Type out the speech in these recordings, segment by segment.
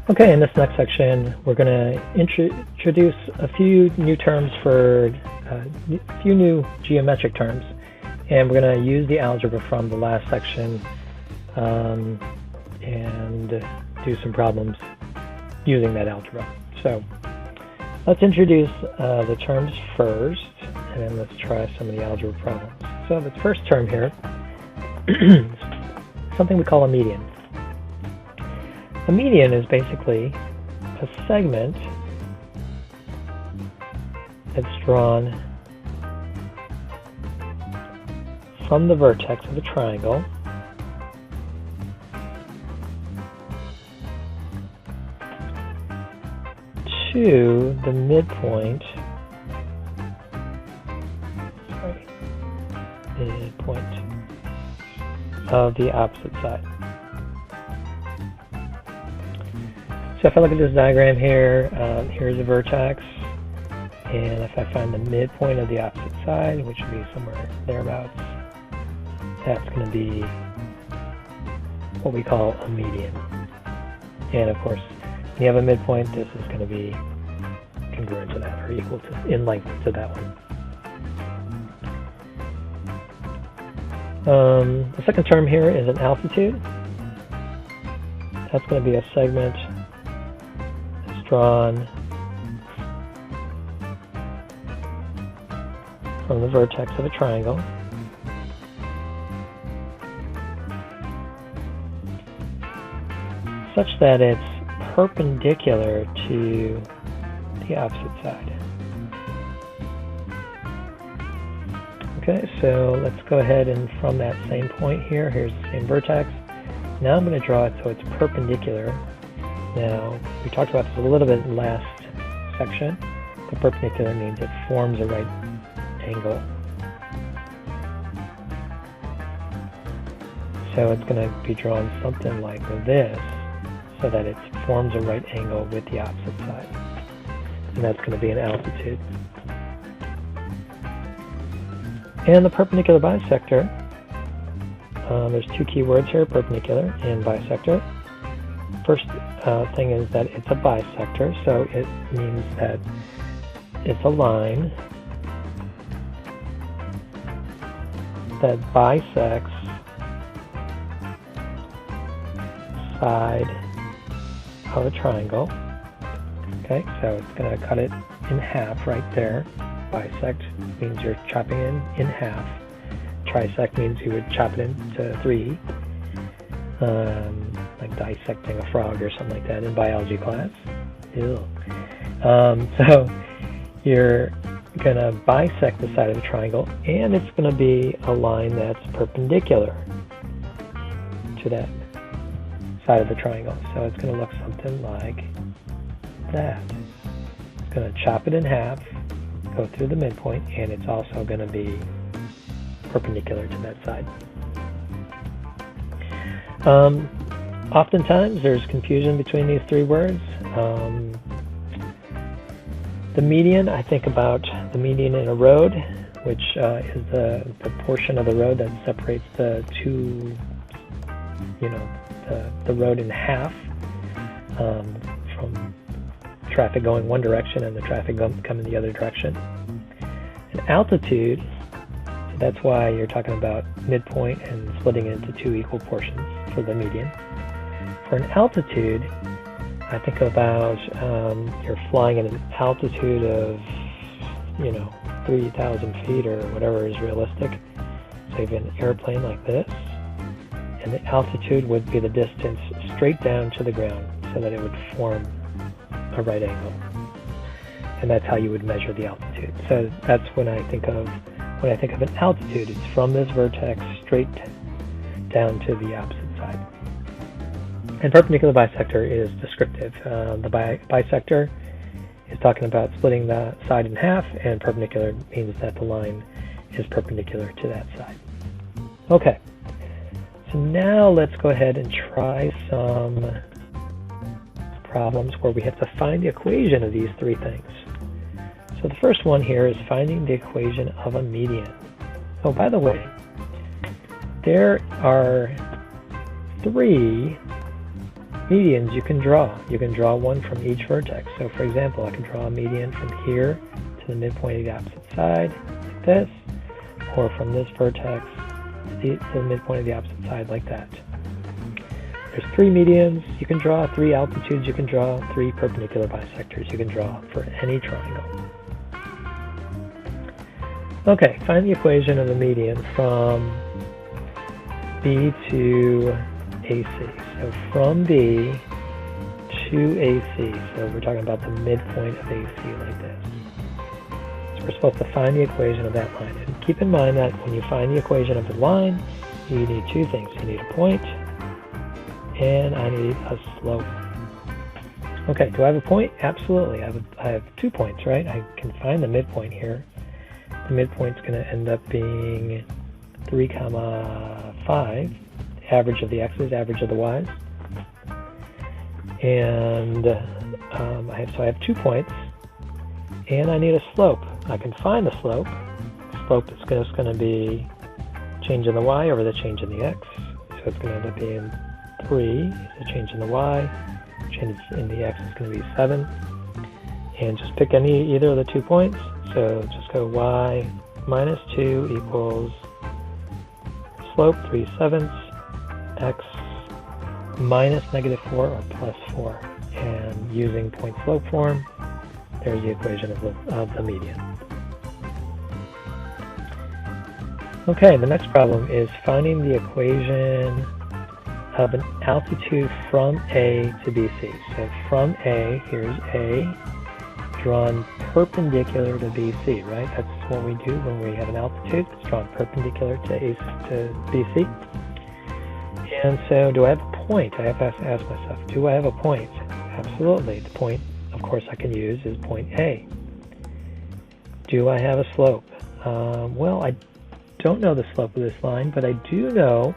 Okay, in this next section, we're going to introduce a few new terms for a few new geometric terms, and we're going to use the algebra from the last section and do some problems using that algebra. So let's introduce the terms first, and then let's try some of the algebra problems. So the first term here is something we call a median. A median is basically a segment that's drawn from the vertex of a triangle to the midpoint, of the opposite side. So if I look at this diagram here, here's a vertex, and if I find the midpoint of the opposite side, which would be somewhere thereabouts, that's going to be what we call a median. And of course, when you have a midpoint, this is going to be congruent to that, or equal to, in length to that one. The second term here is an altitude. That's going to be a segment drawn from the vertex of a triangle such that it's perpendicular to the opposite side. Okay, so let's go ahead and from that same point here, here's the same vertex. Now I'm going to draw it so it's perpendicular. Now, we talked about this a little bit in the last section. The perpendicular means it forms a right angle. So it's going to be drawn something like this, so that it forms a right angle with the opposite side. And that's going to be an altitude. And the perpendicular bisector, there's two key words here, perpendicular and bisector. First thing is that it's a bisector, so it means that it's a line that bisects side of a triangle. Okay, so it's going to cut it in half right there. Bisect means you're chopping it in half. Trisect means you would chop it into three. Like dissecting a frog or something like that in biology class. Ew. So you're going to bisect the side of the triangle, and it's going to be a line that's perpendicular to that side of the triangle. So it's going to look something like that. It's going to chop it in half, go through the midpoint, and it's also going to be perpendicular to that side. Oftentimes there's confusion between these three words. The median, I think about the median in a road, which is the portion of the road that separates the two, the road in half, from traffic going one direction and the traffic coming the other direction. An altitude, so that's why you're talking about midpoint and splitting it into two equal portions for the median. For an altitude, I think about you're flying at an altitude of 3,000 feet or whatever is realistic. So you have an airplane like this, and the altitude would be the distance straight down to the ground so that it would form a right angle. And that's how you would measure the altitude. So that's when I think of an altitude. It's from this vertex straight down to the opposite side. And perpendicular bisector is descriptive. The bisector is talking about splitting the side in half, and perpendicular means that the line is perpendicular to that side. Okay, so now let's go ahead and try some problems where we have to find the equation of these three things. So the first one here is finding the equation of a median. Oh, by the way, there are three medians you can draw. You can draw one from each vertex. So for example, I can draw a median from here to the midpoint of the opposite side, like this, or from this vertex to the midpoint of the opposite side, like that. There's 3 medians you can draw, 3 altitudes you can draw, 3 perpendicular bisectors you can draw for any triangle. Okay, find the equation of the median from B to AC. So from B to AC, so we're talking about the midpoint of AC like this. So we're supposed to find the equation of that line. And keep in mind that when you find the equation of the line, you need 2 things. You need a point, and I need a slope. Okay, do I have a point? Absolutely. I have 2 points, right? I can find the midpoint here. The midpoint's going to end up being 3, 5, average of the x's, average of the y's. And I have 2 points, and I need a slope. I can find the slope. Slope is just going to be change in the y over the change in the x. So it's going to end up being 3, the change in the y, change in the x is going to be 7. And just pick either of the 2 points. So just go y minus 2 equals slope 3/7, x minus -4 or plus 4. And using point slope form, there's the equation of the median. Okay, the next problem is finding the equation of an altitude from A to BC. So from A, here's A, drawn perpendicular to BC, right? That's what we do when we have an altitude. It's drawn perpendicular to BC. And so do I have a point? I have to ask myself, do I have a point? Absolutely. The point, of course, I can use is point A. Do I have a slope? Well, I don't know the slope of this line, but I do know,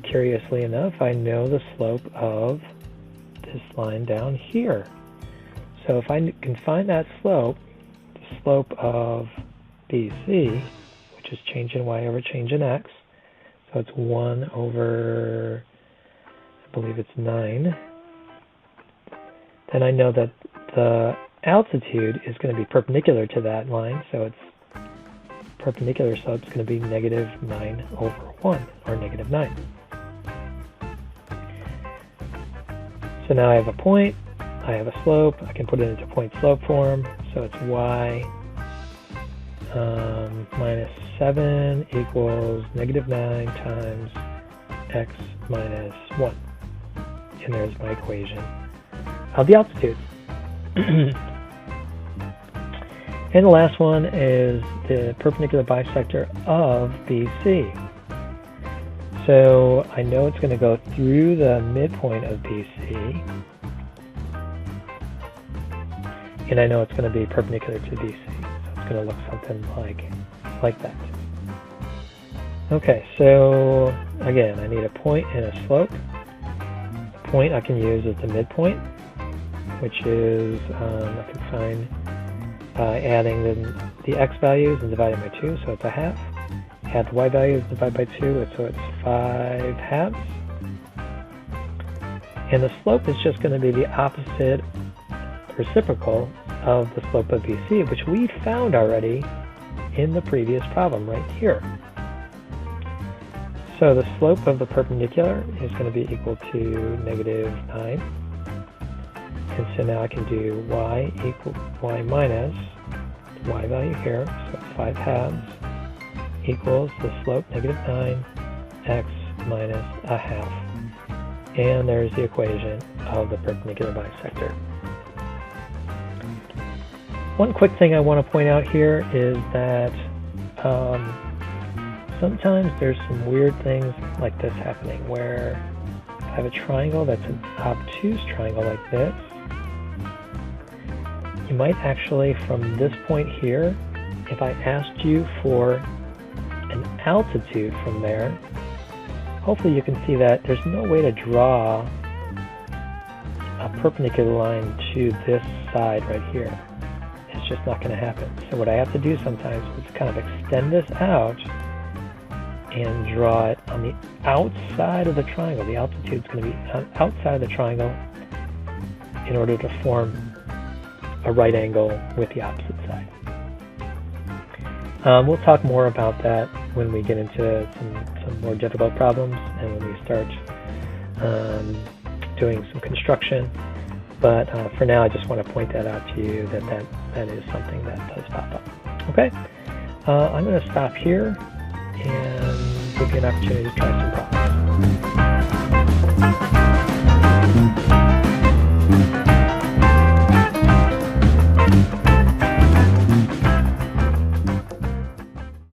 curiously enough, I know the slope of this line down here. So if I can find that slope, the slope of BC, which is change in y over change in x, so it's 1 over, I believe it's 9, then I know that the altitude is going to be perpendicular to that line, so it's perpendicular slope is going to be -9 over 1, or -9. So now I have a point, I have a slope, I can put it into point slope form, so it's y minus 7 equals -9 times x minus 1. And there's my equation of the altitude. And the last one is the perpendicular bisector of BC. So I know it's going to go through the midpoint of BC, and I know it's going to be perpendicular to BC. So it's going to look something like that. Okay, so again, I need a point and a slope. The point I can use is the midpoint, which is I can find by adding the x values and dividing by 2, so it's a half. Add the y values, divide by 2, so it's 5 halves. And the slope is just going to be the opposite reciprocal of the slope of BC, which we found already in the previous problem right here. So the slope of the perpendicular is going to be equal to -9. And so now I can do y minus the y value here, so 5 halves equals the slope -9, x minus a half. And there's the equation of the perpendicular bisector. One quick thing I want to point out here is that sometimes there's some weird things like this happening, where I have a triangle that's an obtuse triangle like this. You might actually, from this point here, if I asked you for an altitude from there, hopefully you can see that there's no way to draw a perpendicular line to this side right here. It's just not going to happen. So what I have to do sometimes is kind of extend this out and draw it on the outside of the triangle. The altitude is going to be outside of the triangle in order to form a right angle with the opposite side. We'll talk more about that when we get into some more difficult problems and when we start doing some construction. But for now, I just want to point that out to you that is something that does pop up. Okay, I'm going to stop here and give you an opportunity to try some problems.